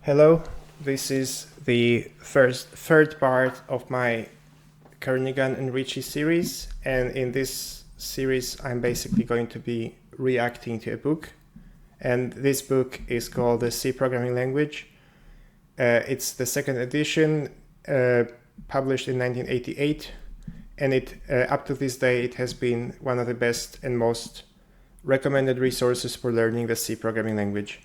Hello, this is the third part of my Kernighan and Ritchie series, and in this series I'm basically going to be reacting to a book, and this book is called The C Programming Language. It's the second edition, published in 1988, and up to this day it has been one of the best and most recommended resources for learning the C programming language.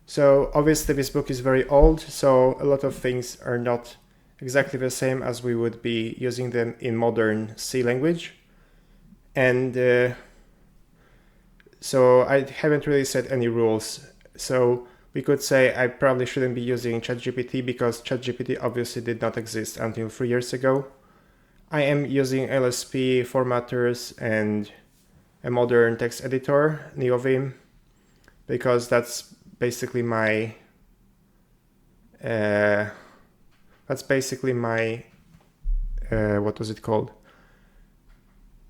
So obviously this book is very old, so a lot of things are not exactly the same as we would be using them in modern C language. And so I haven't really set any rules. So we could say I probably shouldn't be using ChatGPT because ChatGPT obviously did not exist until 3 years ago. I am using LSP formatters and a modern text editor, NeoVim, because that's basically my what was it called?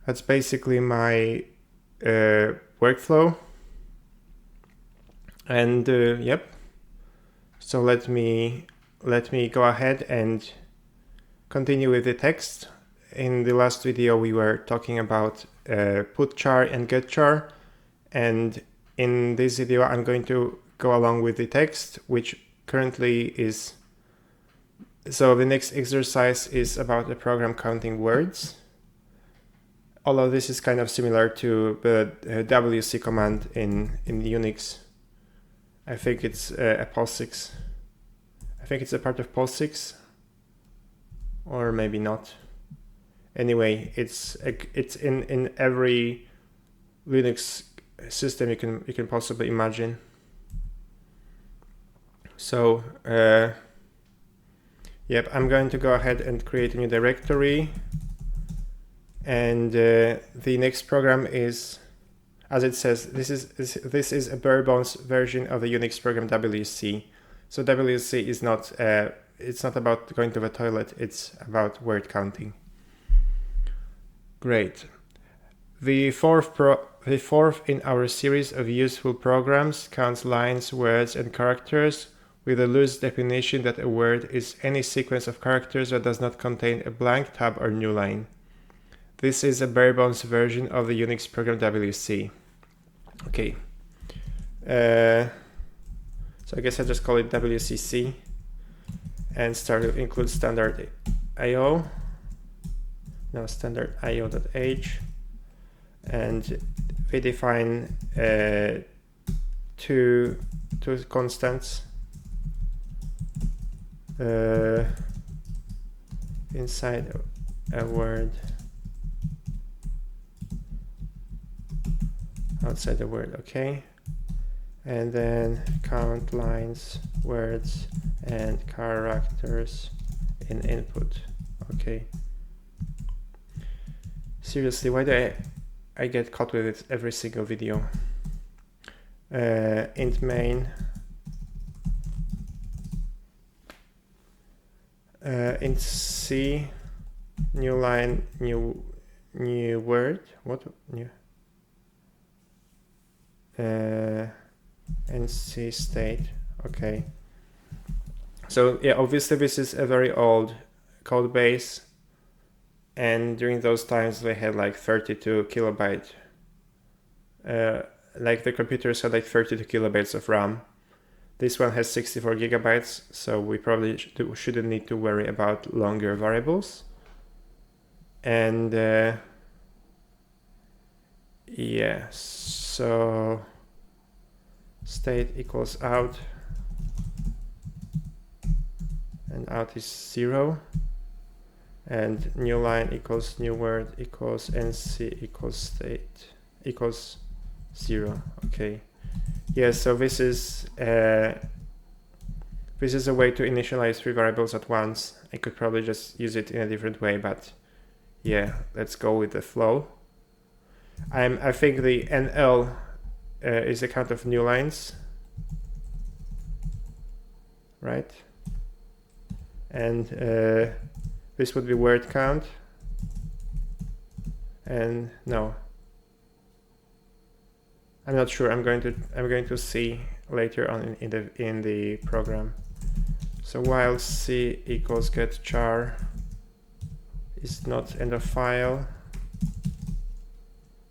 That's basically my workflow. And yep. So let me go ahead and continue with the text. In the last video we were talking about putchar and getchar, and in this video I'm going to go along with the text, which currently is... So the next exercise is about the program counting words. Although this is kind of similar to the WC command in Unix. I think it's a POSIX. I think it's a part of POSIX, or maybe not. Anyway, it's in every Linux system you can possibly imagine. So yep, I'm going to go ahead and create a new directory, and the next program is, as it says, this is a bare bones version of the Unix program WC. So WC is not it's not about going to the toilet, it's about word counting. Great. The fourth in our series of useful programs counts lines, words, and characters with a loose definition that a word is any sequence of characters that does not contain a blank tab or new line. This is a bare bones version of the Unix program WC. Okay. So I guess I just call it WCC and start to include standard IO. Now standard IO.h, and we define two constants inside a word, outside the word, okay? And then count lines, words, and characters in input, okay? Seriously, why do I get caught with it every single video? Int main, int C, new line, new word, what new? NC state, okay. So yeah, obviously this is a very old code base, and during those times they had like 32 kilobyte, like the computers had like 32 kilobytes of RAM. This one has 64 gigabytes, so we probably shouldn't need to worry about longer variables. And yeah, so state equals out, and out is 0. And new line equals new word equals NC equals state equals 0. Okay. Yeah, so this is a way to initialize 3 variables at once. I could probably just use it in a different way, but yeah, let's go with the flow. I think the NL is a count of new lines, right? And this would be word count, and no, I'm not sure. I'm going to see later on in the program. So while c equals get char is not end of file,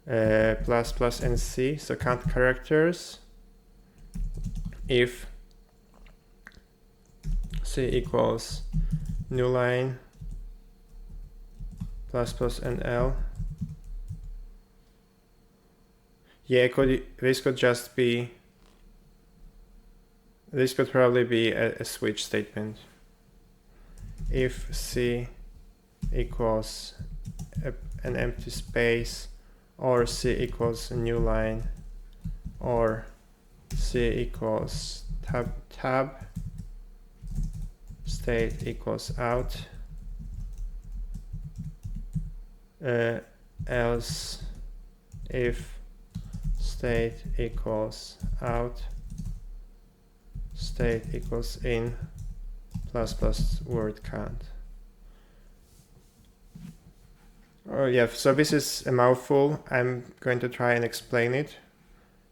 plus plus nc, so count characters. If c equals new line plus plus nl, yeah, this could just be, this could probably be a switch statement. If c equals an empty space, or c equals a new line, or c equals tab, state equals out, else if state equals out, state equals in, plus plus word count. Oh yeah, so this is a mouthful. I'm going to try and explain it.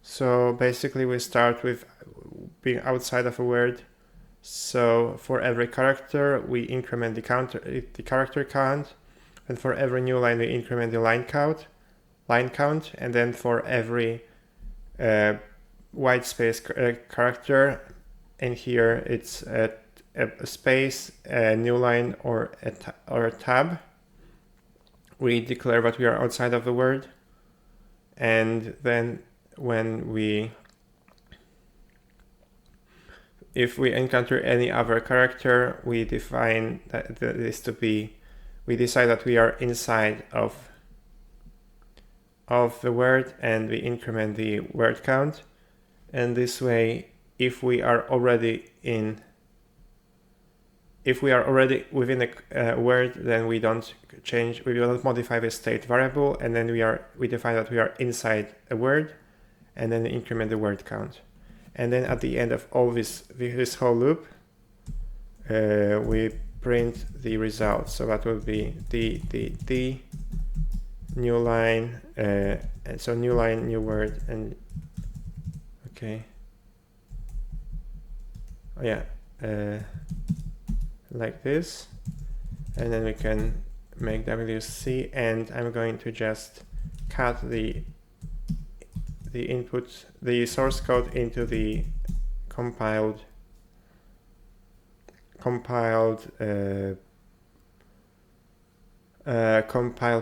So basically we start with being outside of a word. So for every character we increment the character count, and for every new line we increment the line count, and then for every white space character, in here it's a space, a new line, or a tab, we declare that we are outside of the word. And then when if we encounter any other character, we define that this to be, we decide that we are inside of the word, and we increment the word count. And this way, if we are already within a word, then we don't change, we will not modify the state variable, and then we define that we are inside a word, and then increment the word count. And then at the end of all this whole loop, we print the result. So that will be the new line, and so new line, new word, and okay. Oh yeah, like this, and then we can make WC, and I'm going to just cut the input, the source code into the compiled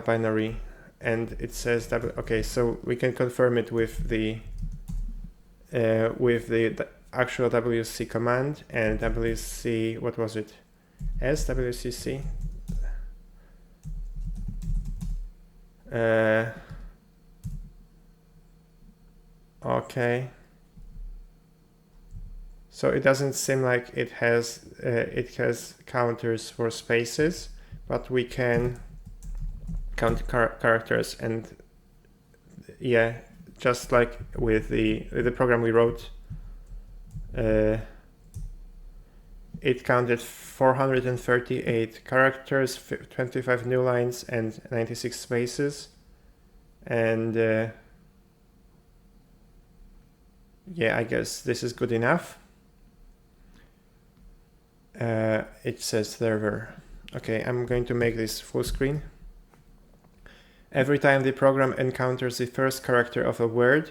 binary, and it says that, okay, so we can confirm it with the actual WC command, and WC, what was it? WCC. Okay. So it doesn't seem like it has counters for spaces, but we can count characters, and yeah, just like with the program we wrote, it counted 438 characters, 25 new lines, and 96 spaces. And yeah, I guess this is good enough. It says server. Okay, I'm going to make this full screen. Every time the program encounters the first character of a word,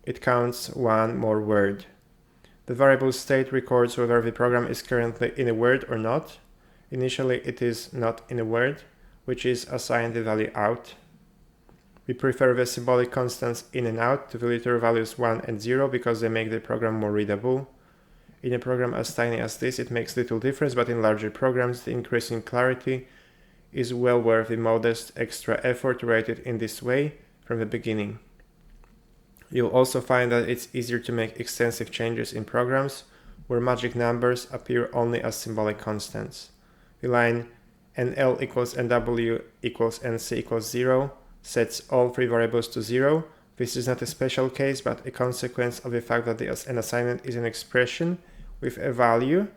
it counts one more word. The variable state records whether the program is currently in a word or not. Initially, it is not in a word, which is assigned the value out. We prefer the symbolic constants in and out to the literal values 1 and 0 because they make the program more readable. In a program as tiny as this, it makes little difference, but in larger programs, the increase in clarity is well worth the modest extra effort to write it in this way from the beginning. You'll also find that it's easier to make extensive changes in programs where magic numbers appear only as symbolic constants. The line NL equals NW equals NC equals 0 sets all three variables to 0. This is not a special case, but a consequence of the fact that an assignment is an expression with a value,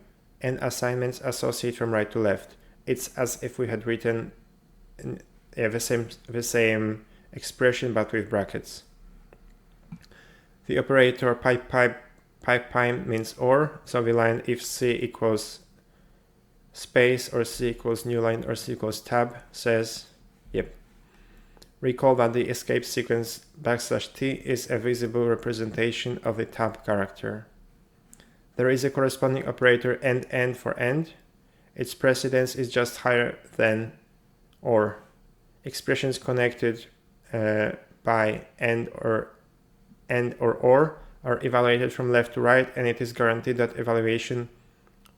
and assignments associate from right to left. It's as if we had written the same expression but with brackets. The operator pipe means or, so the line if C equals space or C equals new line or C equals tab says, yep. Recall that the escape sequence \t is a visible representation of the tab character. There is a corresponding operator end for end. Its precedence is just higher than or. Expressions connected by and or are evaluated from left to right, and it is guaranteed that evaluation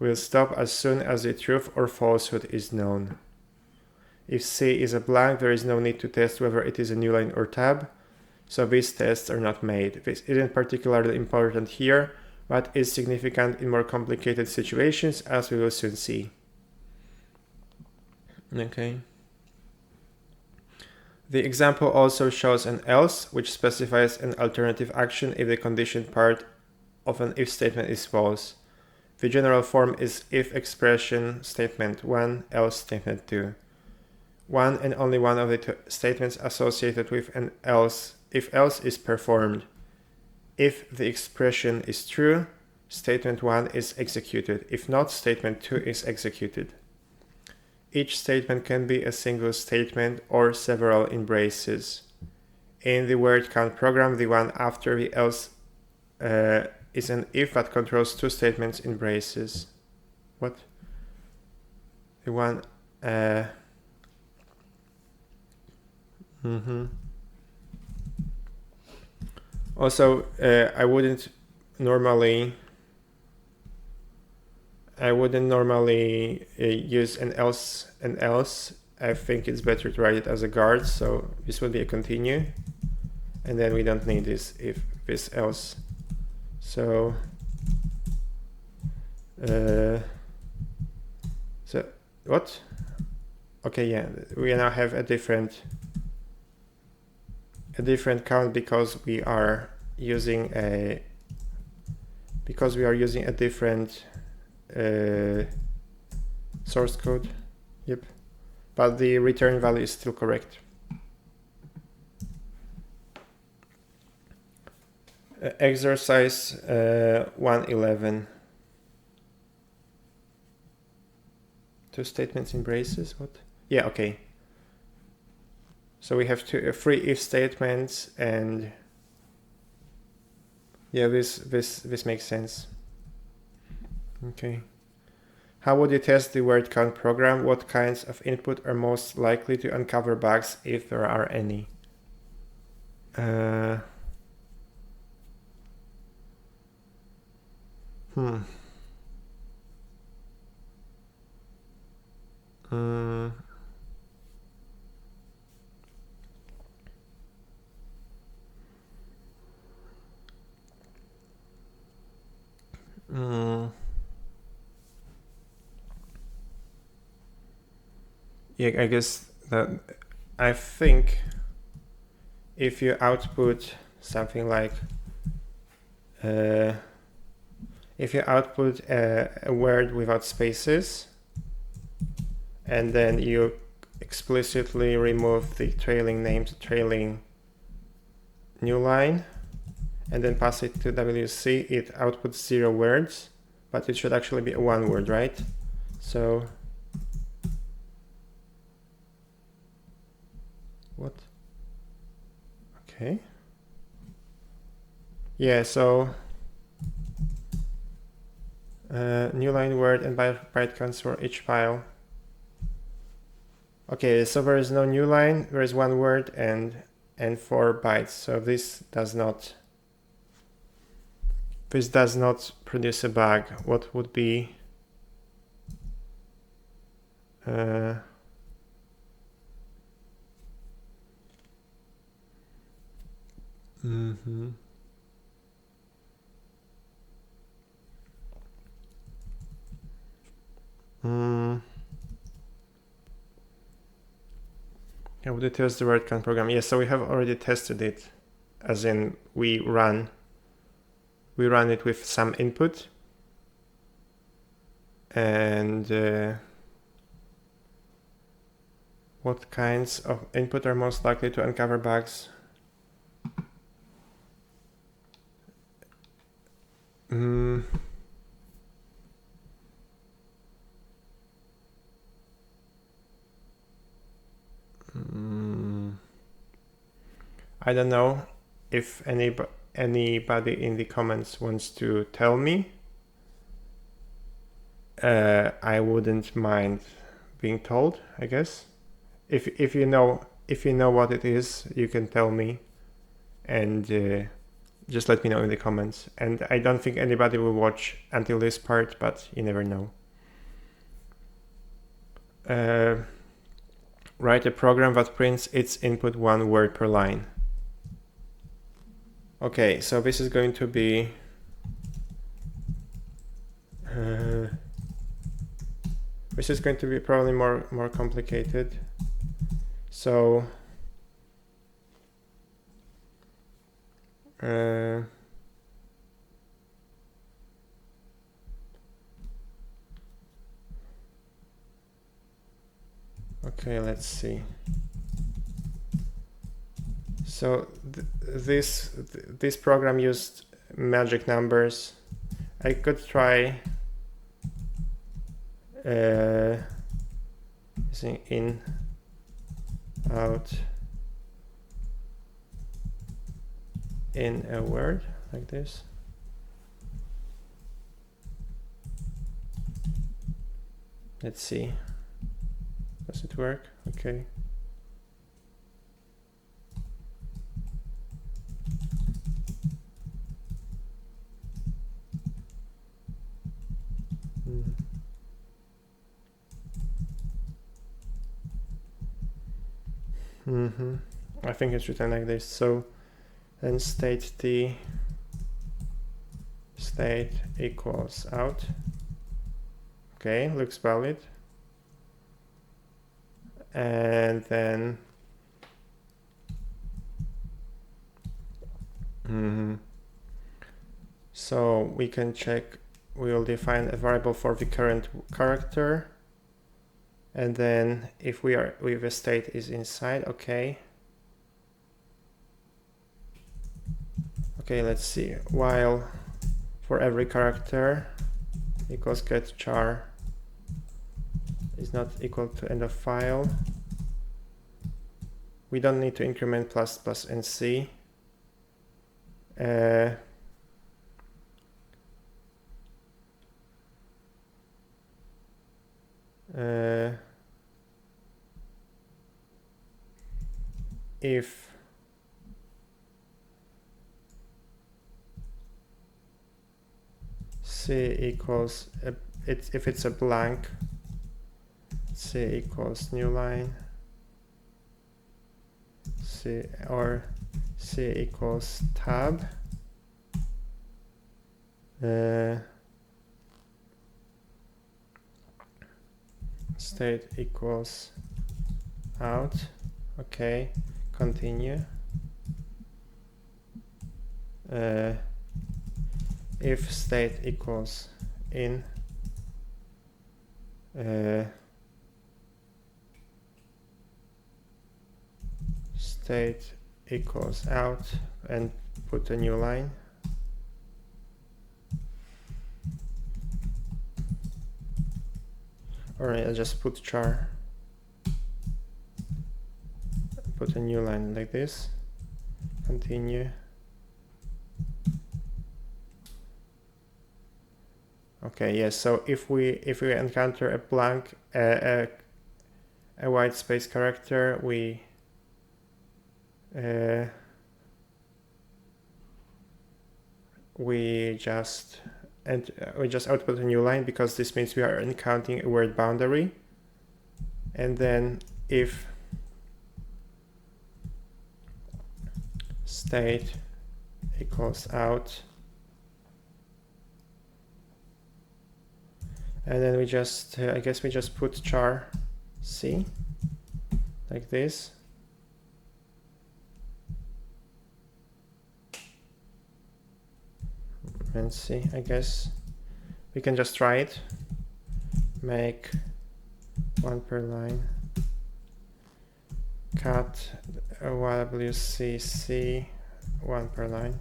will stop as soon as the truth or falsehood is known. If C is a blank, there is no need to test whether it is a new line or tab, so these tests are not made. This isn't particularly important here, but is significant in more complicated situations, as we will soon see. Okay. The example also shows an else, which specifies an alternative action if the conditioned part of an if statement is false. The general form is if expression statement 1, else statement 2. One and only one of the statements associated with an else, if else, is performed. If the expression is true, statement 1 is executed. If not, statement 2 is executed. Each statement can be a single statement or several in braces. In the word count program, the one after the else is an if that controls two statements in braces. What? The one... Also, I wouldn't normally use an else. I think it's better to write it as a guard, so this would be a continue, and then we don't need this if this else. So so what? Okay, yeah, we now have a different count because we are using a different source code. Yep, but the return value is still correct. Exercise 111. Two statements in braces. What? Yeah. Okay. So we have three if statements, and yeah, this makes sense. Okay. How would you test the word count program? What kinds of input are most likely to uncover bugs, if there are any? Yeah, I guess that I think if you output something like if you output a word without spaces and then you explicitly remove the trailing name to trailing new line and then pass it to WC, it outputs 0 words, but it should actually be a 1 word, right? So what? Okay. Yeah, so new line word and byte counts for each file. Okay, so there is no new line, there is 1 word and 4 bytes. So this does not produce a bug. What would be How would you test the word count program? Yes, so we have already tested it, as in we run it with some input, and what kinds of input are most likely to uncover bugs? I don't know if anybody in the comments wants to tell me. I wouldn't mind being told, I guess. If you know what it is, you can tell me, and just let me know in the comments. And I don't think anybody will watch until this part, but you never know. Write a program that prints its input 1 word per line. Okay, so this is going to be probably more complicated. So okay, let's see. So this program used magic numbers. I could try using in, out, in a word like this. Let's see. Does it work? Okay. I think it's written like this. So then state equals out. Okay, looks valid. And then so we can check. We will define a variable for the current character, and then if the state is inside, okay, let's see. While for every character equals get char is not equal to end of file. We don't need to increment plus and c. If c equals if it's a blank, c equals new line, c equals tab, state equals out. Okay, continue. If state equals in, state equals out, and put a new line. Alright, I'll just put char, put a new line like this, continue. Okay, yes, so if we encounter a blank, a white space character, we just output a new line, because this means we are encountering a word boundary. And then if state equals out, and then we just I guess we just put char c like this. And see, I guess we can just try it. Make 1 per line, cut WCC 1 per line.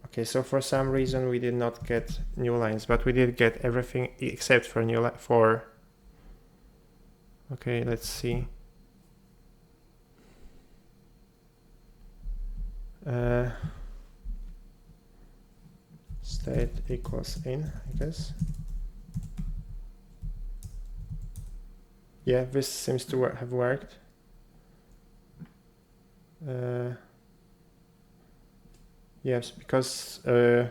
Okay, so for some reason we did not get new lines, but we did get everything except for new line for. Okay, let's see. State equals in, I guess. Yeah, this seems to have worked. Yes, because yeah,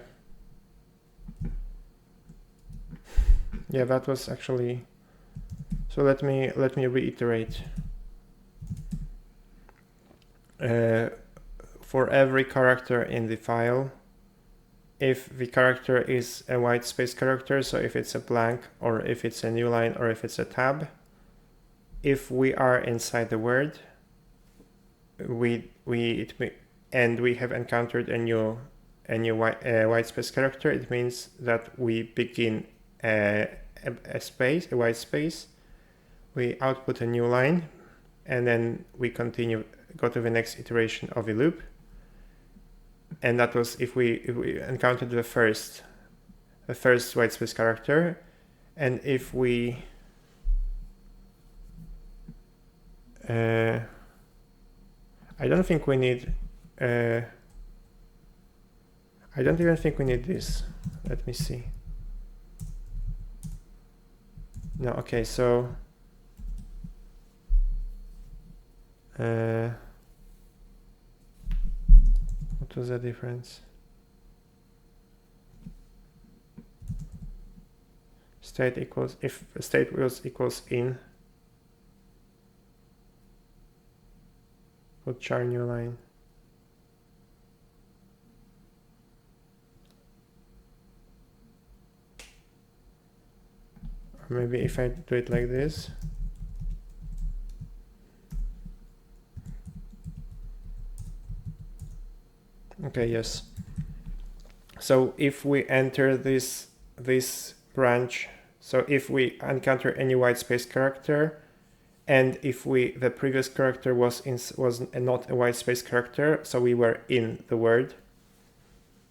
that was actually. So let me reiterate. For every character in the file, if the character is a white space character, so if it's a blank or if it's a new line or if it's a tab, if we are inside the word, we have encountered a new white space character, it means that we begin a white space, we output a new line, and then we continue, go to the next iteration of the loop. And that was if we encountered the first white space character, and if we I don't think we need I don't even think we need this. Let me see. No, okay, so what was the difference? State equals, if state was equals in, put char new line. Or maybe if I do it like this. Okay, yes. So if we enter this branch, so if we encounter any white space character, and if the previous character was not a white space character, so we were in the word,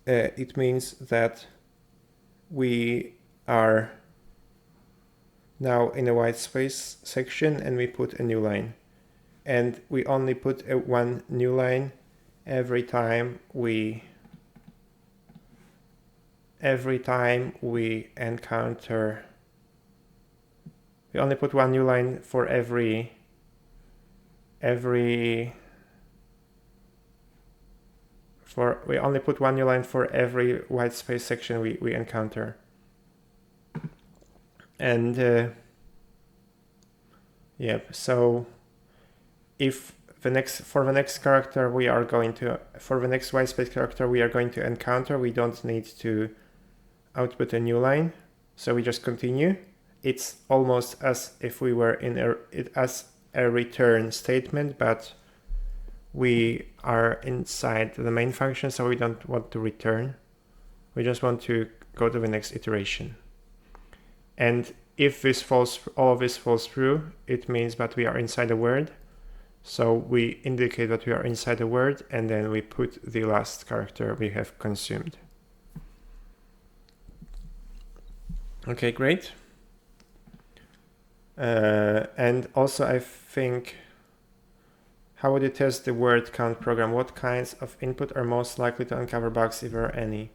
it means that we are now in a white space section and we put a new line. And we only put one new line every time we encounter. We only put one new line for every white space section we encounter. And yep, so if for the next character for the next white space character we are going to encounter, we don't need to output a new line, so we just continue. It's almost as if we were in as a return statement, but we are inside the main function, so we don't want to return. We just want to go to the next iteration. And if all of this falls through, it means that we are inside a word. So we indicate that we are inside a word, and then we put the last character we have consumed. Okay, great. And also I think, how would you test the word count program? What kinds of input are most likely to uncover bugs, if there are any?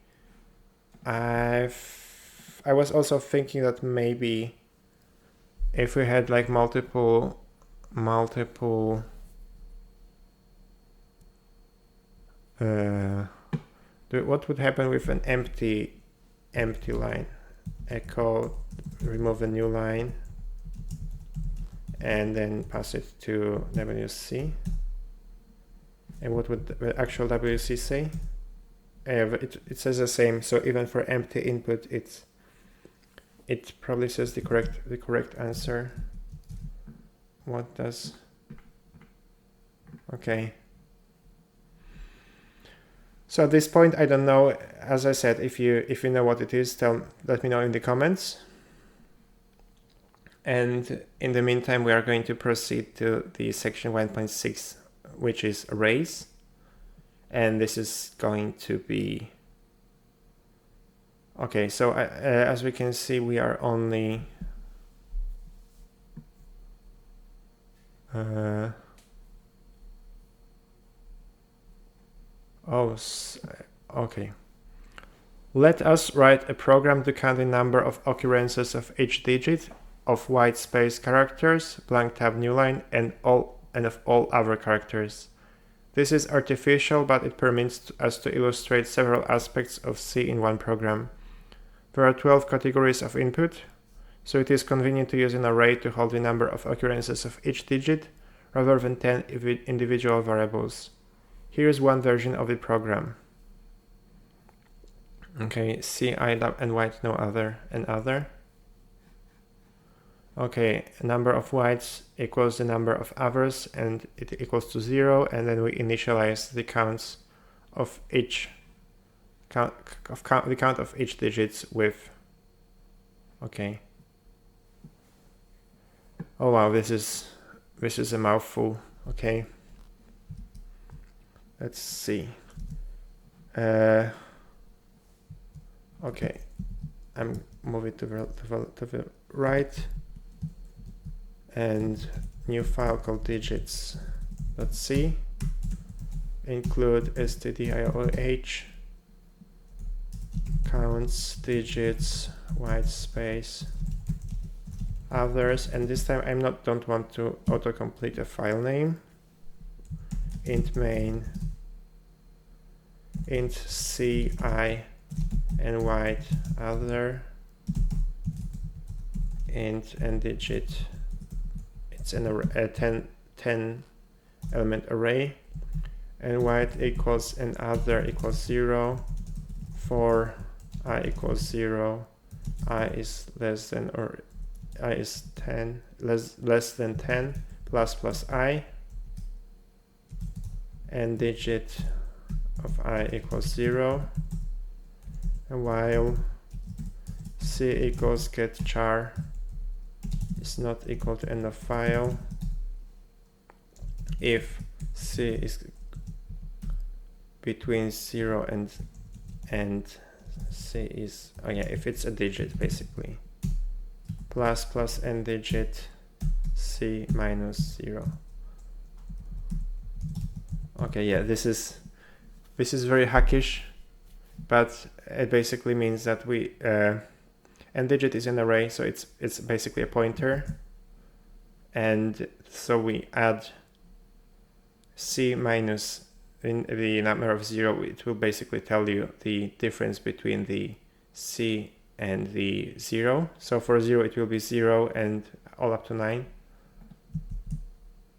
I was also thinking that maybe if we had like multiple what would happen with an empty line? Echo, remove a new line, and then pass it to WC. And what would the actual WC say? It says the same. So even for empty input, it probably says the correct answer. What does? Okay. So at this point, I don't know. As I said, if you know what it is, let me know in the comments. And in the meantime, we are going to proceed to the section 1.6, which is arrays. And this is going to be... Okay, so as we can see, we are only... Oh, okay. Let us write a program to count the number of occurrences of each digit of white space characters, blank tab new line, and of all other characters. This is artificial, but it permits us to illustrate several aspects of C in one program. There are 12 categories of input, so it is convenient to use an array to hold the number of occurrences of each digit rather than 10 individual variables. Here is one version of the program. Okay, C, I, and white, no other, and other. Okay, number of whites equals the number of others, and it equals to 0, and then we initialize the counts of each the count of each digits with. Okay. Oh wow, this is a mouthful. Okay. Let's see. Okay, I'm moving to the right, and new file called digits.c, include stdioh, counts, digits, white space, others, and this time I don't want to autocomplete a file name. Int main, int c, I, and white, other, int and digit. It's a 10 element array, and white equals and other equals 0, for I equals 0, I is less than or I is 10, less than 10, plus I, and digit of I equals 0, and while c equals get char is not equal to end of file, if c is between 0 and c is, oh yeah, if it's a digit basically, plus n digit c minus 0. Okay, yeah, this is very hackish, but it basically means that we n digit is an array, so it's basically a pointer, and so we add c minus in the number of 0. It will basically tell you the difference between the c and the 0. So for 0 it will be 0 and all up to 9,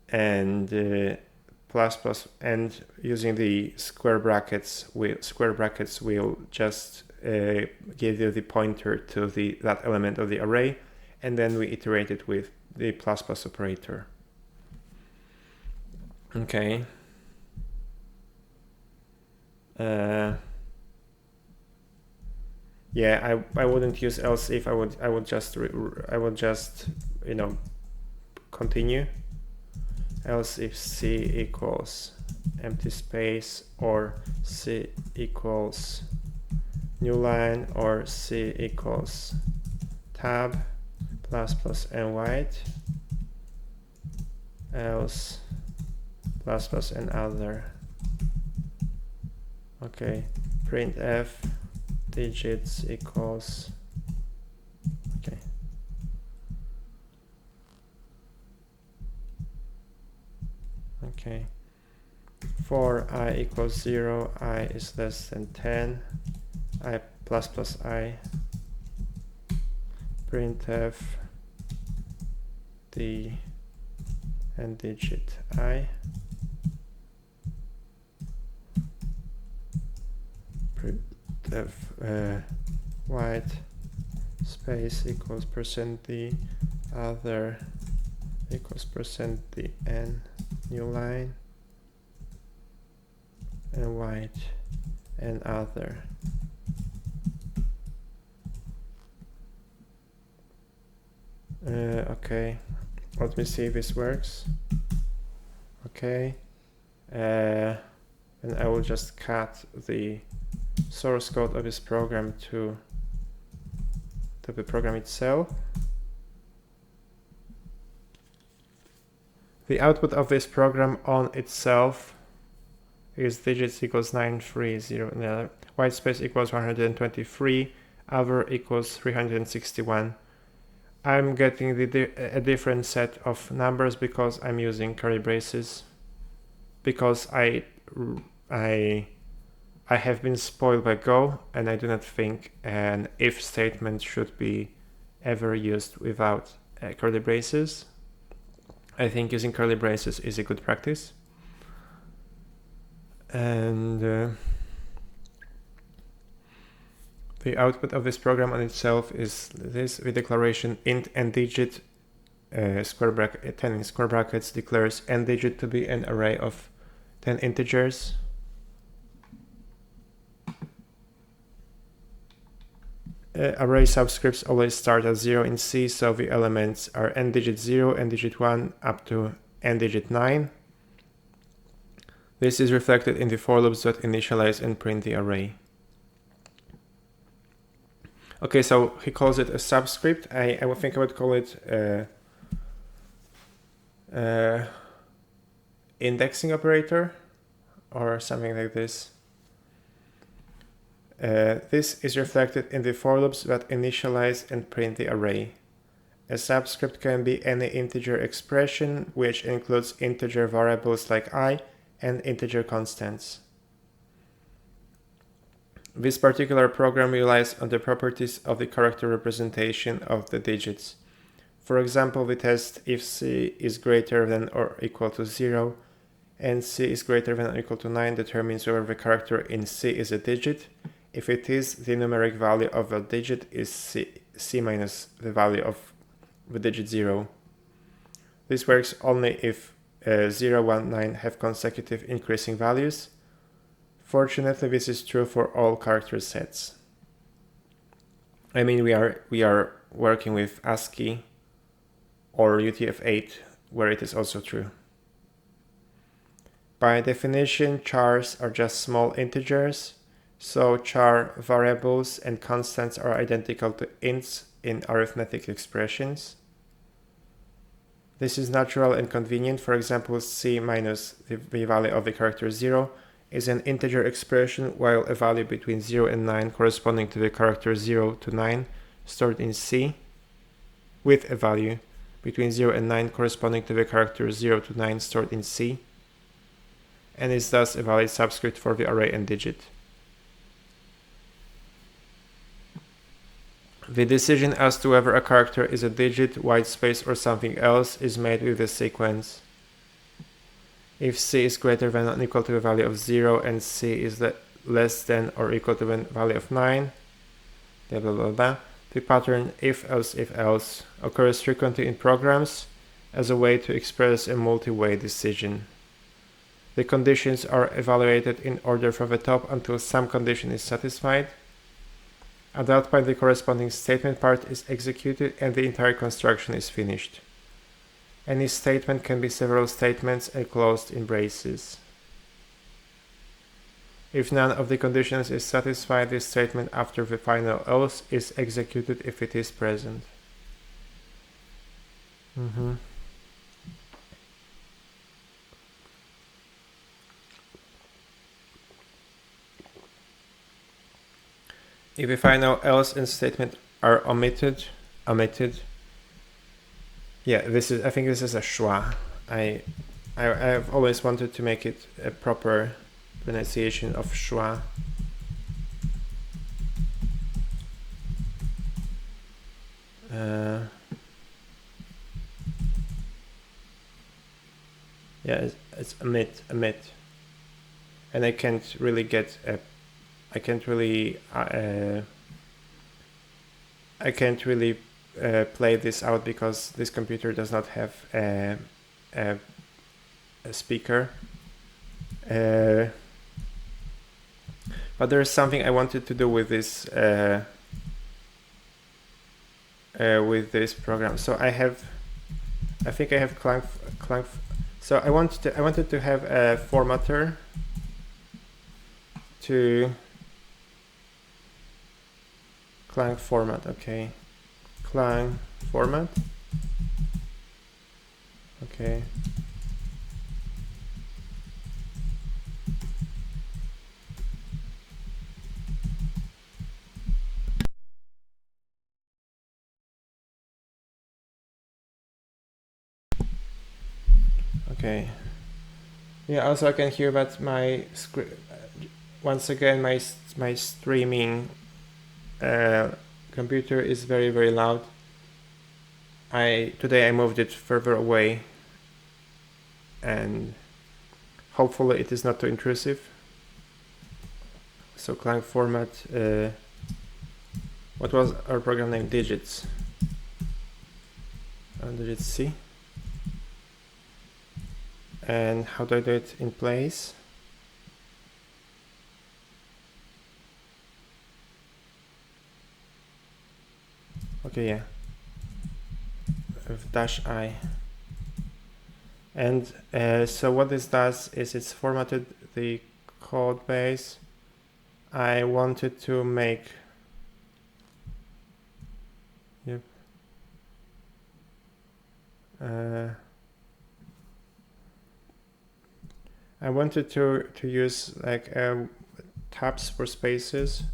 and plus, and using the square brackets will just give you the pointer to that element of the array, and then we iterate it with the plus operator. Okay. Yeah, I wouldn't use else if. I would just continue. Else if c equals empty space, or c equals new line, or c equals tab plus and white, else plus and other. Okay, printf digits equals, okay, okay, for I equals 0, I is less than 10, I plus I, printf d and digit I, printf white space equals %d, other equals %d n new line, and white and other. Okay, let me see if this works. Okay, and I will just cut the source code of this program to the program itself. The output of this program on itself is digits equals 930, white space equals 123, other equals 361. I'm getting a different set of numbers because I'm using curly braces, because I have been spoiled by Go, and I do not think an if statement should be ever used without curly braces. I think using curly braces is a good practice. And the output of this program on itself is this: the declaration int n digit square bracket 10 in square brackets declares n digit to be an array of 10 integers. Array subscripts always start at 0 in C, so the elements are n digit 0, n digit 1 up to n digit 9. This is reflected in the for loops that initialize and print the array. Okay, so he calls it a subscript. I would think I would call it indexing operator or something like this. This is reflected in the for loops that initialize and print the array. A subscript can be any integer expression, which includes integer variables like I and integer constants. This particular program relies on the properties of the character representation of the digits. For example, we test if C is greater than or equal to 0 and C is greater than or equal to 9 determines whether the character in C is a digit. If it is, the numeric value of a digit is C minus the value of the digit 0. This works only if 0, 1, 9 have consecutive increasing values. Fortunately, this is true for all character sets. I mean, we are working with ASCII or UTF-8, where it is also true. By definition, chars are just small integers, so char variables and constants are identical to ints in arithmetic expressions. This is natural and convenient. For example, C minus the value of the character 0 is an integer expression, while a value between 0 and 9 corresponding to the character 0 to 9 stored in C, with a value between 0 and 9 corresponding to the character 0 to 9 stored in C, and is thus a valid subscript for the array n digit. The decision as to whether a character is a digit, white space, or something else is made with the sequence. If C is greater than or equal to the value of 0 and C is less than or equal to the value of 9, blah blah blah blah, the pattern if else occurs frequently in programs as a way to express a multi-way decision. The conditions are evaluated in order from the top until some condition is satisfied. At that point, the corresponding statement part is executed and the entire construction is finished. Any statement can be several statements enclosed in braces. If none of the conditions is satisfied, the statement after the final else is executed if it is present. If the final else and statement are omitted, yeah, I think this is a schwa. I've always wanted to make it a proper pronunciation of schwa. Yeah, it's omit, and I can't really play this out because this computer does not have a speaker. But there is something I wanted to do with this program. So I think I have clank. So I wanted to have a formatter to clang format. Okay, clang format. Okay. Okay. Yeah, also I can hear that my once again my streaming computer is very, very loud. Today I moved it further away, and hopefully it is not too intrusive. So Clang format, what was our program name? Digits. Digits C. And how do I do it in place? Okay, yeah. With -I. And so what this does is it's formatted the code base. I wanted to make, yep. I wanted to use like tabs for spaces.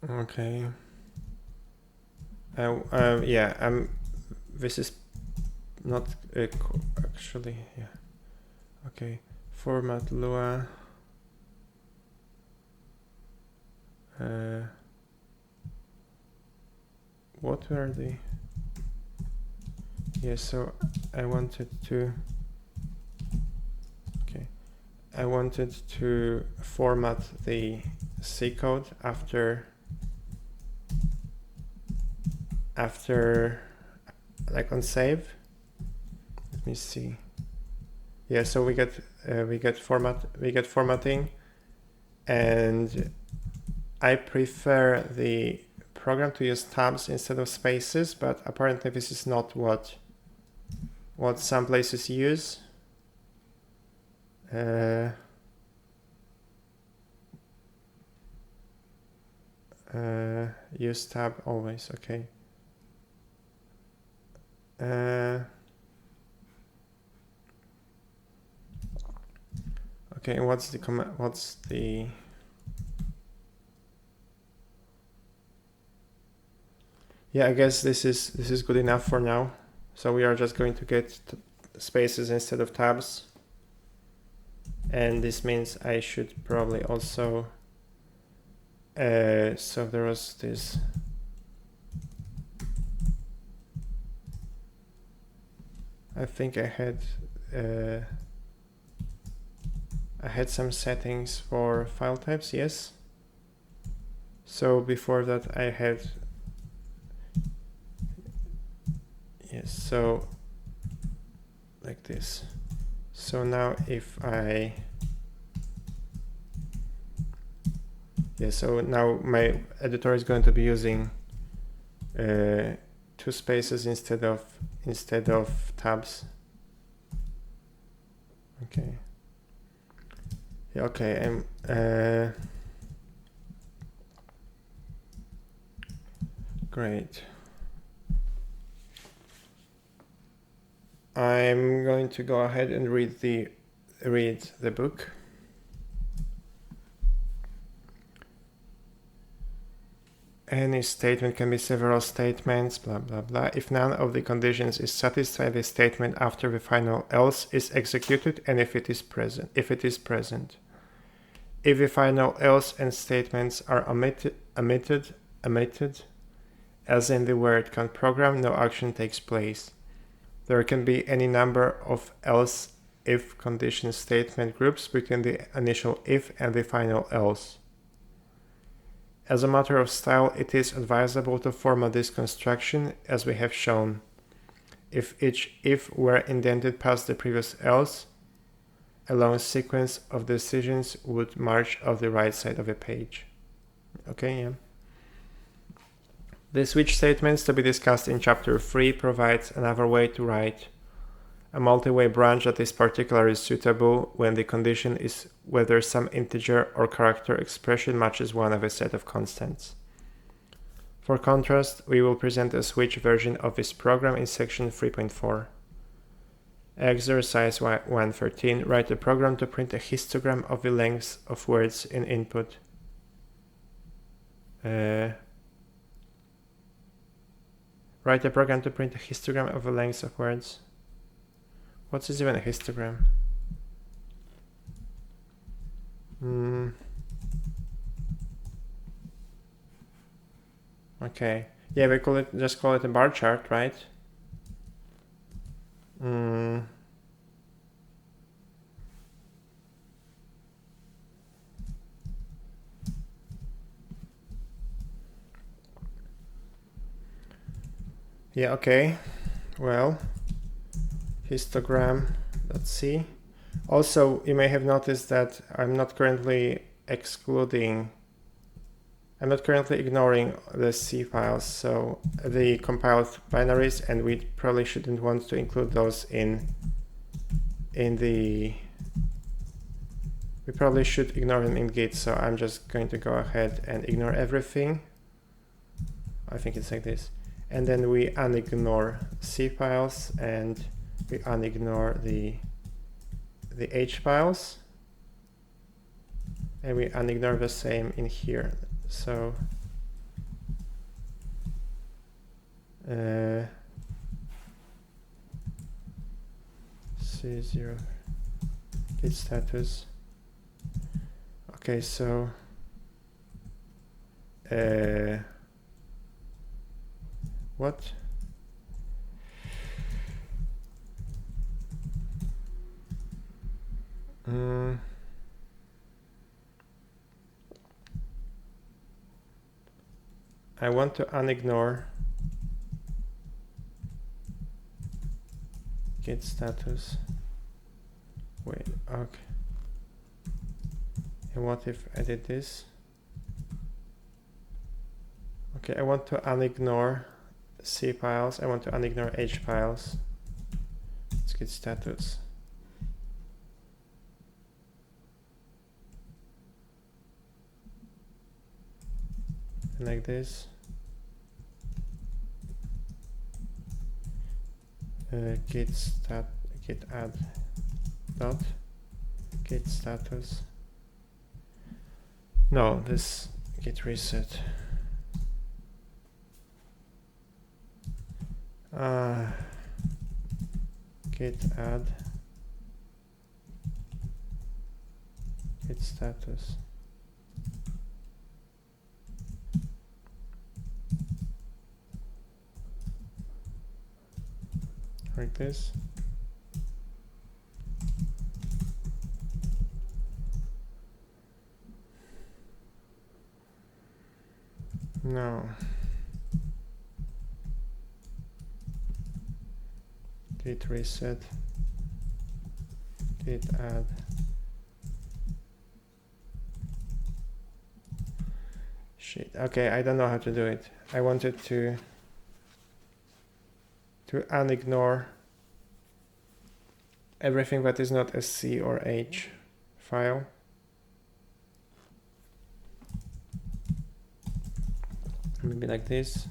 Okay. Yeah. This is not actually. Yeah. Okay. Format Lua. What were the? Yeah. So I wanted to. Okay. I wanted to format the C code after like on save. Let me see. Yeah, so we get formatting, and I prefer the program to use tabs instead of spaces, but apparently this is not what some places use. Use tab always. Okay. Okay, what's the comment? What's the? Yeah, I guess this is good enough for now. So we are just going to get spaces instead of tabs, and this means I should probably also. So there was this. I think I had some settings for file types, yes. So before that I had, yes, so like this. So now if so now my editor is going to be using two spaces instead of tabs. Okay. Yeah, okay. Great. I'm going to go ahead and read the book. Any statement can be several statements, blah, blah, blah. If none of the conditions is satisfied, the statement after the final else is executed, and if it is present. If the final else and statements are omitted, as in the word can program, no action takes place. There can be any number of else if condition statement groups between the initial if and the final else. As a matter of style, it is advisable to format this construction as we have shown. If each if were indented past the previous else, a long sequence of decisions would march off the right side of a page. Okay, yeah. The switch statements to be discussed in chapter 3 provides another way to write A multi-way branch that is particularly suitable when the condition is whether some integer or character expression matches one of a set of constants. For contrast, we will present a switch version of this program in section 3.4. Exercise 113. Write a program to print a histogram of the lengths of words in input. Write a program to print a histogram of the lengths of words. What is even a histogram? Okay. Yeah, we just call it a bar chart, right? Yeah, okay. Well, histogram, let's see. Also, you may have noticed that I'm not currently ignoring the C files, so the compiled binaries, and we probably shouldn't want to include those we probably should ignore them in Git, so I'm just going to go ahead and ignore everything. I think it's like this. And then we unignore C files, and we unignore the H files, and we unignore the same in here. So C0 git status. Okay, so what? I want to unignore git status. Wait, okay. And what if I did this? Okay, I want to unignore C files. I want to unignore H files. Let's git status. And like this. Git add dot git status. No, this git reset. Git add git status. Like this. No. Git reset. Git add. Shit. Okay, I don't know how to do it. I wanted to unignore everything that is not a C or H file. Maybe like this.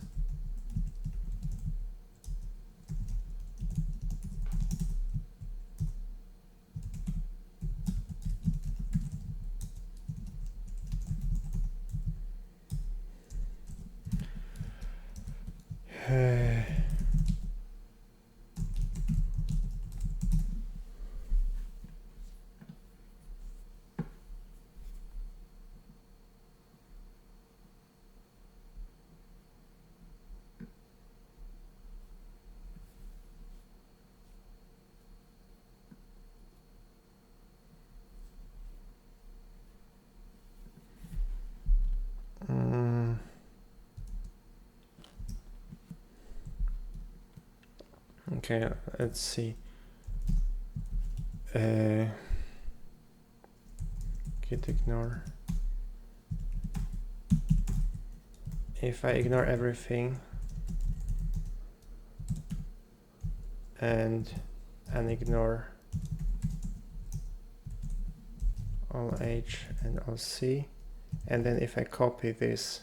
Okay, let's see. Git ignore. If I ignore everything and and ignore all H and all C. And then if I copy this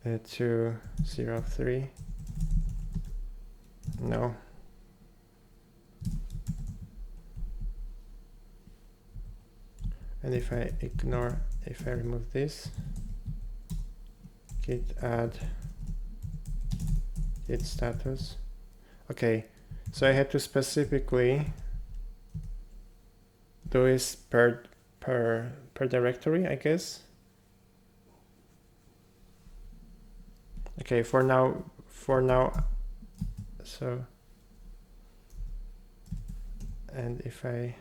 to 0, 3, no. And if I remove this, git add git status. Okay, so I had to specifically do this per directory, I guess. Okay, for now, so, and if I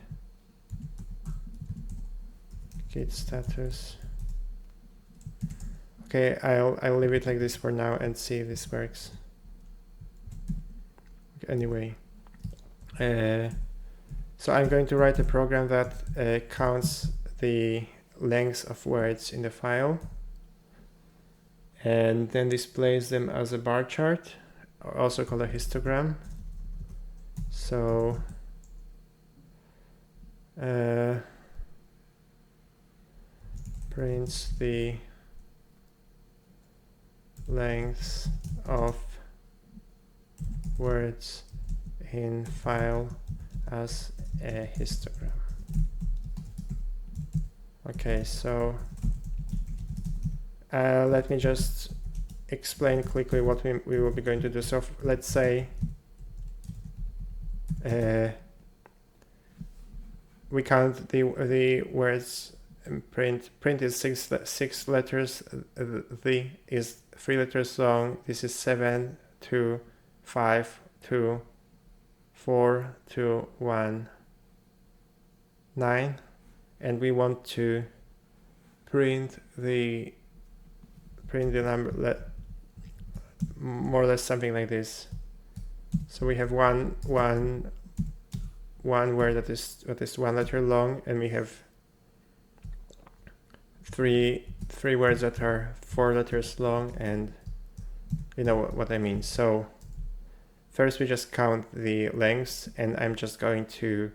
git status, okay, I'll leave it like this for now and see if this works. Anyway, so I'm going to write a program that counts the length of words in the file and then displays them as a bar chart, also called a histogram. So prints the length of words in file as a histogram. Okay, so let me just explain quickly what we will be going to do. So let's say we count the words. Print is six letters. The is 3 letters long. This is 7, 2, 5, 2, 4, 2, 1, 9, and we want to print the number, more or less something like this. So we have one word that is 1 letter long, and we have three words that are 4 letters long, and you know what I mean. So first we just count the lengths, and I'm just going to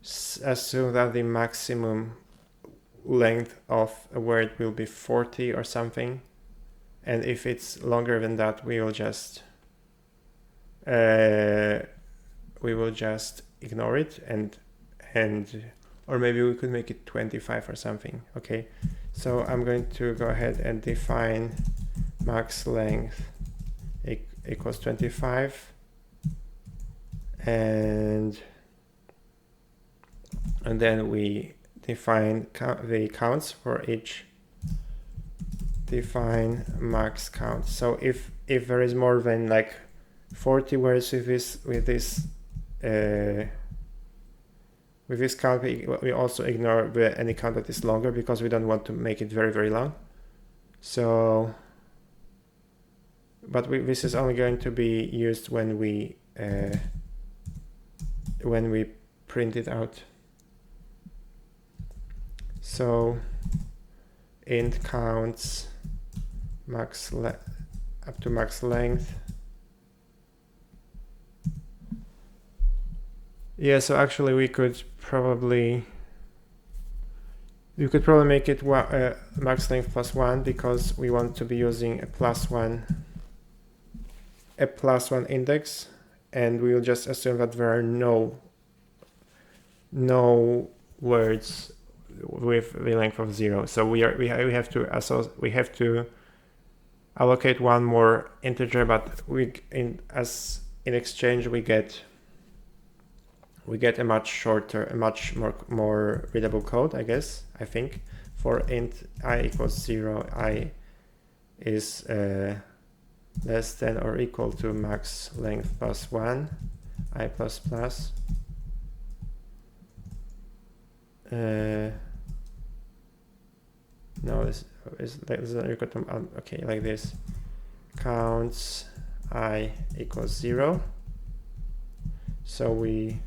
assume that the maximum length of a word will be 40 or something, and if it's longer than that, we will just ignore it, and or maybe we could make it 25 or something. Okay, so I'm going to go ahead and define max length equals 25, and then we define the counts for each. Define max count. So if there is more than like 40 words with this count, we also ignore any count that is longer, because we don't want to make it very, very long. So, but this is only going to be used when we print it out. So int counts up to max length. Yeah, so actually we could probably make it max length +1, because we want to be using a +1 index, and we will just assume that there are no words with the length of 0. So we have to allocate one more integer, but in exchange we get a much shorter, a much more readable code, I guess. I think for int I equals 0, I is less than or equal to max length +1, I plus plus. No, this is equal to, okay, like this. Counts I equals 0. So we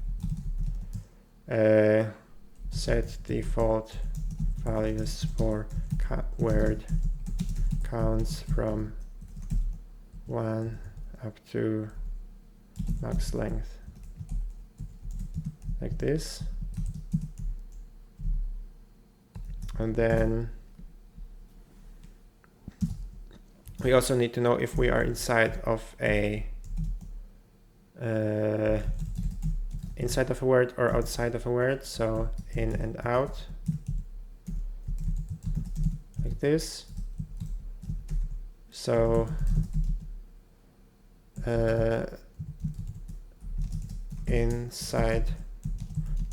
set default values for word counts from 1 up to max length, like this. And then we also need to know if we are inside of a word or outside of a word. So in and out, like this. So inside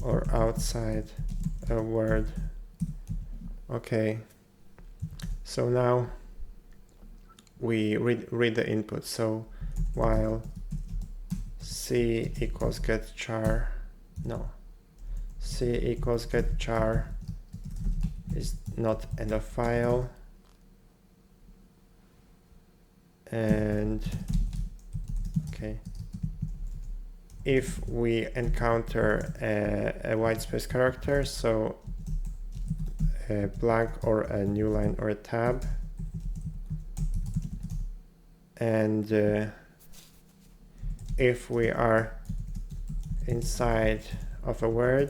or outside a word. Okay, so now we read the input. So while c equals get char, no, c equals get char is not end of file, and okay, if we encounter a white space character, so a blank or a new line or a tab, and if we are inside of a word,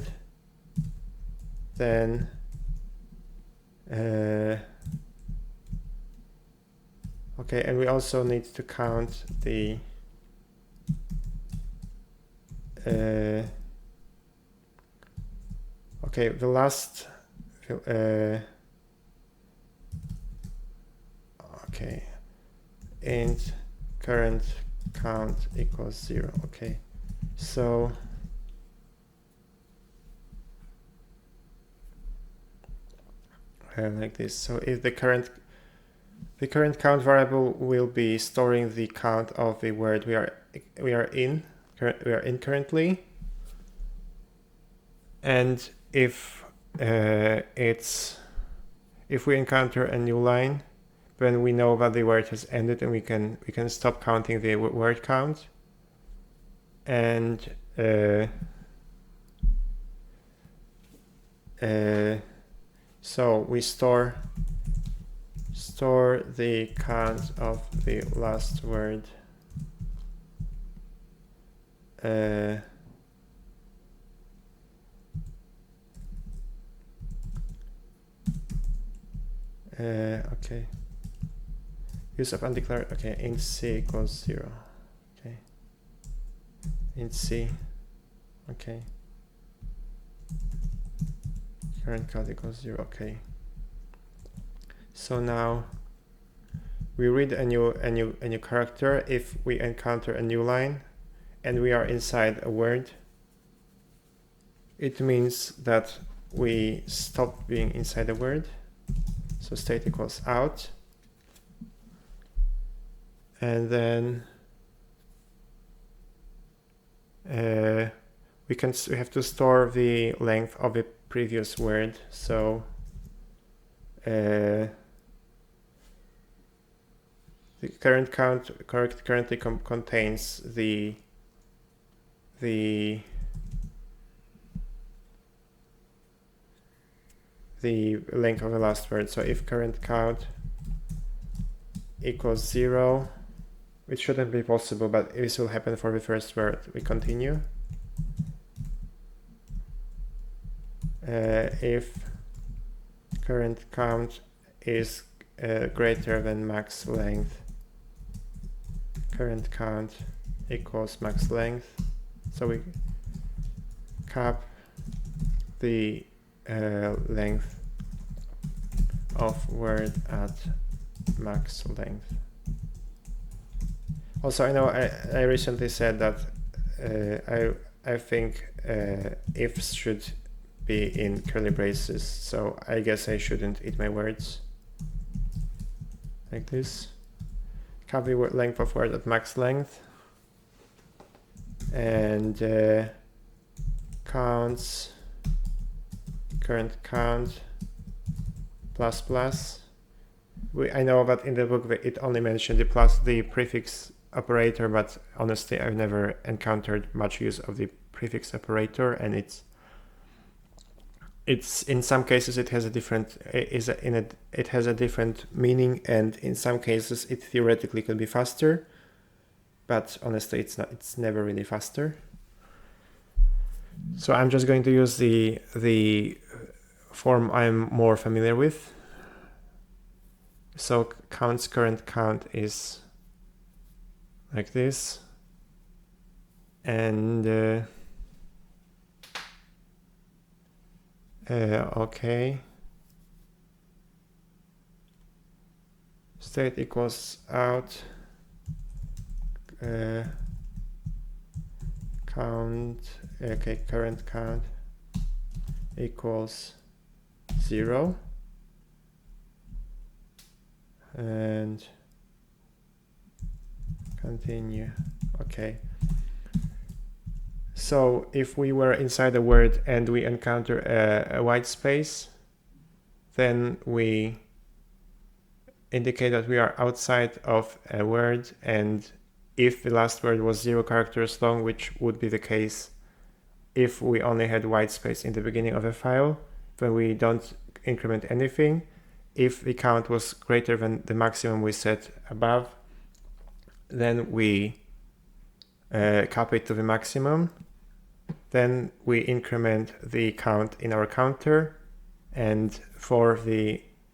then okay, and we also need to count the okay, the last okay, int current count equals 0. Okay, so like this. So if the current count variable will be storing the count of the word we are in currently, and if we encounter a new line, then we know that the word has ended, and we can stop counting the word count, and so we store the count of the last word okay, use of undeclared, okay, int c equals 0, okay, int c, okay, current count equals 0, okay. So now we read a new character if we encounter a new line and we are inside a word. It means that we stop being inside a word. So state equals out, and then we have to store the length of the previous word. So the current count currently contains the length of the last word. So if current count equals 0, which shouldn't be possible, but this will happen for the first word, we continue. If current count is greater than max length, current count equals max length. So we cap the length of word at max length. Also, I know I recently said that I think ifs should be in curly braces, so I guess I shouldn't eat my words like this. Cap the length of word at max length, and counts current count plus plus. I know that in the book it only mentioned the prefix operator, but honestly I've never encountered much use of the prefix operator, and it's in some cases it has a different meaning, and in some cases it theoretically could be faster. but honestly it's never really faster. So I'm just going to use the form I'm more familiar with. So counts current count is like this, and okay, state equals out, count, okay, current count equals 0, and continue. Okay, so if we were inside a word and we encounter a white space, then we indicate that we are outside of a word, and if the last word was 0 characters long, which would be the case if we only had white space in the beginning of a file, then we don't increment anything. If the count was greater than the maximum we set above, then we copy it to the maximum. Then we increment the count in our counter, and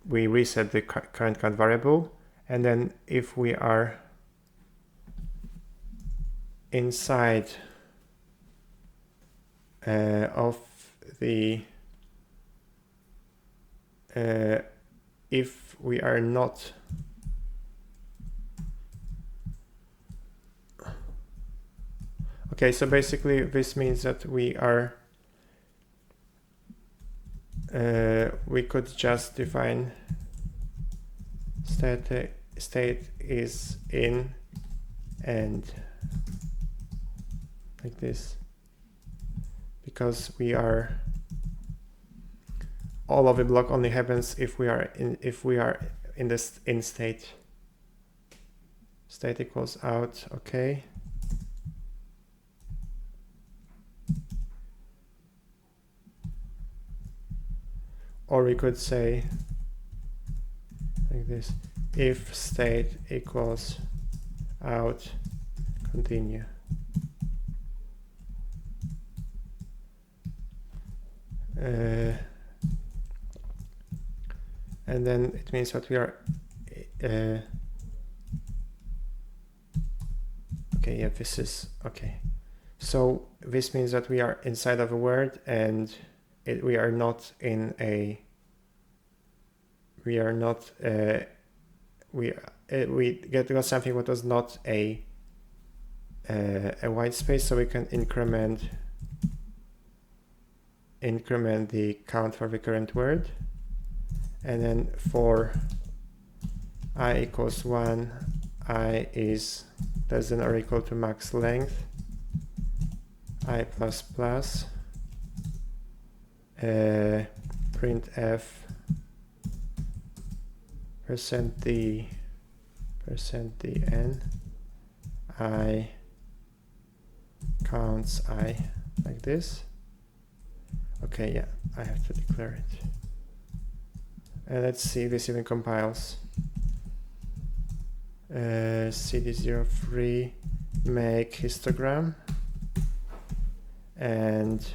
we reset the current count variable. And then if we are inside of the if we are not okay, so basically this means that we are we could just define state is in and like this, because we are all of the block only happens if we are in this in state equals out. Okay, or we could say like this, if state equals out, continue. And then it means that we are okay, yeah, this is okay. So this means that we are inside of a word, and we are not in a we got something what was not a white space, so we can increment the count for the current word. And then for I equals 1, I is less than or equal to max length, I plus plus, printf %d n, I counts I, like this. Okay, yeah, I have to declare it. And let's see if this even compiles. cd03 make histogram and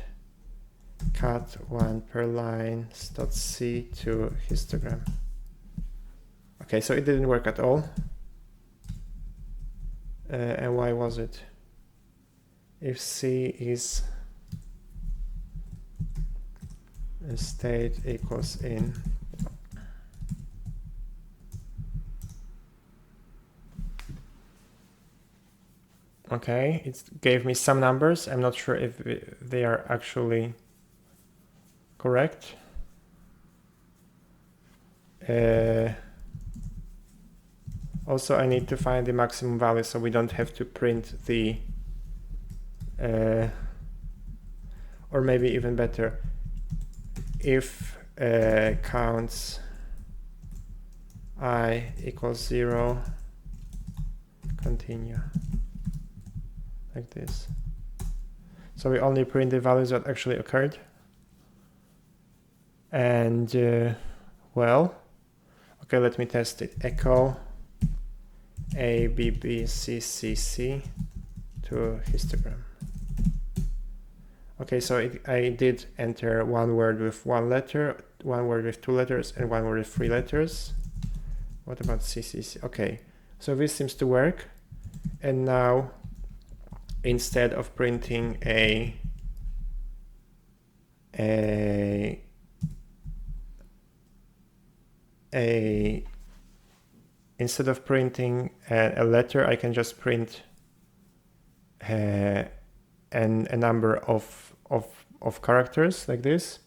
cut 1 per line .c to histogram. Okay, so it didn't work at all. And why was it? If c is state equals in, okay, it gave me some numbers. I'm not sure if they are actually correct. Also, I need to find the maximum value so we don't have to print the or maybe even better, if counts I equals 0, continue, like this. So we only print the values that actually occurred. And well, okay, let me test it. Echo A, B, B, C, C, C to histogram. Okay, so I did enter one word with one letter, one word with two letters, and one word with three letters. What about C, C, C? Okay, so this seems to work. And now, instead of printing instead of printing a letter, I can just print a number of characters like this.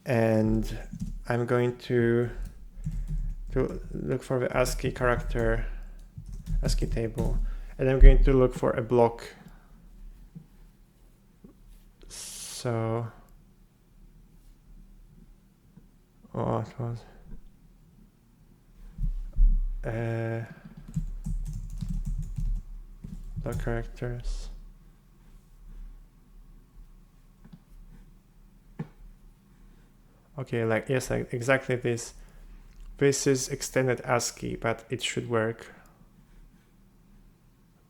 And I'm going to look for the ASCII character, ASCII table, and I'm going to look for a block. So, what was block characters. Okay, like yes, like exactly this. This is extended ASCII, but it should work.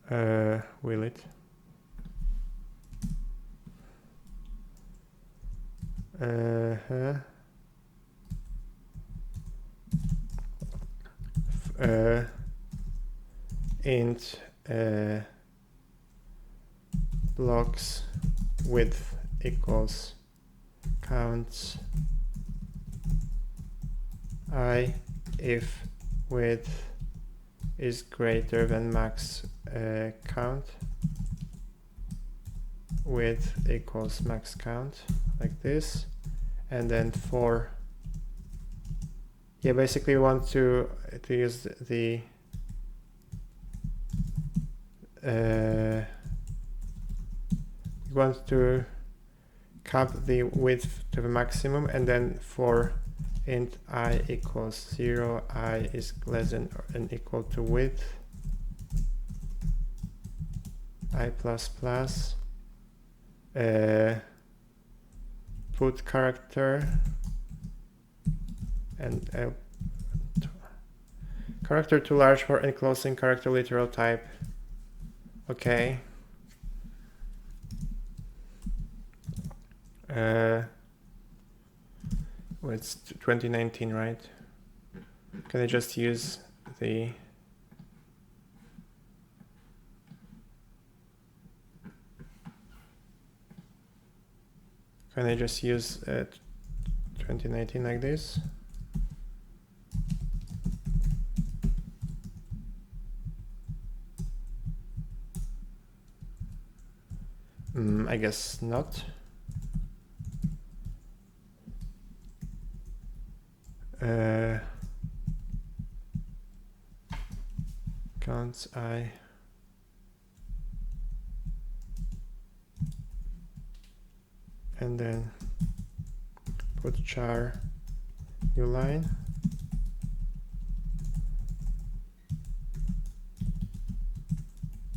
Will it? Int blocks width equals counts I if width is greater than max count, width equals max count, like this. And then for, yeah, basically we want to use the we want to cap the width to the maximum, and then for int I equals 0, I is less than or equal to width, I plus plus, put character and character too large for enclosing character literal type. Okay. Well, it's 2019, right? Can I just use the Can I just use 2019 like this? I guess not. Counts I and then put char new line,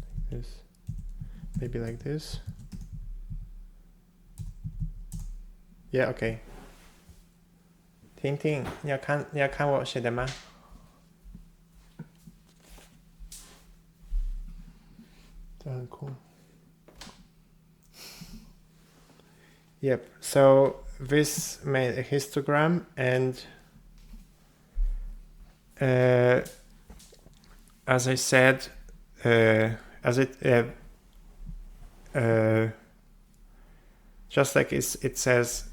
like this, maybe like this. Yeah, okay. 婷婷，你要看我写的吗？ 这很酷。 Yep, so this made a histogram, and as I said, just like it says,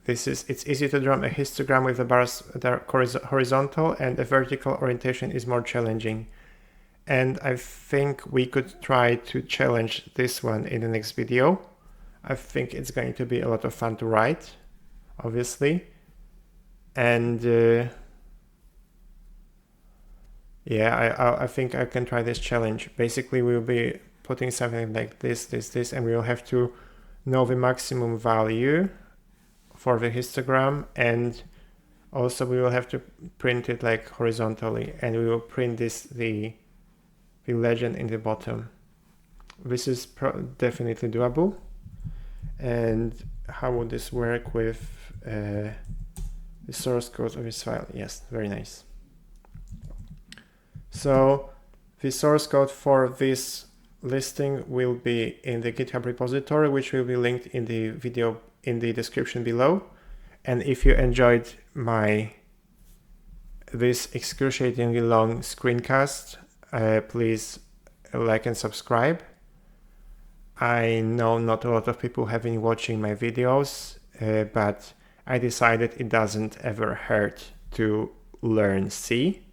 it's easy to draw a histogram with the bars that are horizontal, and the vertical orientation is more challenging. And I think we could try to challenge this one in the next video. I think it's going to be a lot of fun to write, obviously. And yeah, I think I can try this challenge. Basically, we'll be putting something like this, and we will have to know the maximum value for the histogram, and also we will have to print it like horizontally, and we will print the legend in the bottom. This is definitely doable. And how would this work with the source code of this file? Yes, very nice. So the source code for this listing will be in the GitHub repository, which will be linked in the video in the description below. And if you enjoyed this excruciatingly long screencast, please like and subscribe. I know not a lot of people have been watching my videos, but I decided it doesn't ever hurt to learn C.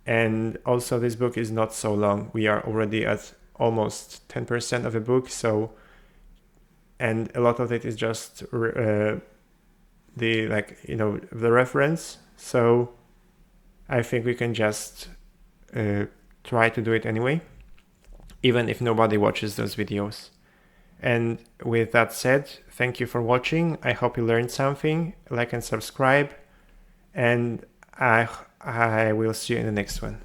And also this book is not so long. We are already at almost 10% of the book, and a lot of it is just the reference. So I think we can just try to do it anyway, even if nobody watches those videos. And with that said, thank you for watching. I hope you learned something. Like and subscribe, and I will see you in the next one.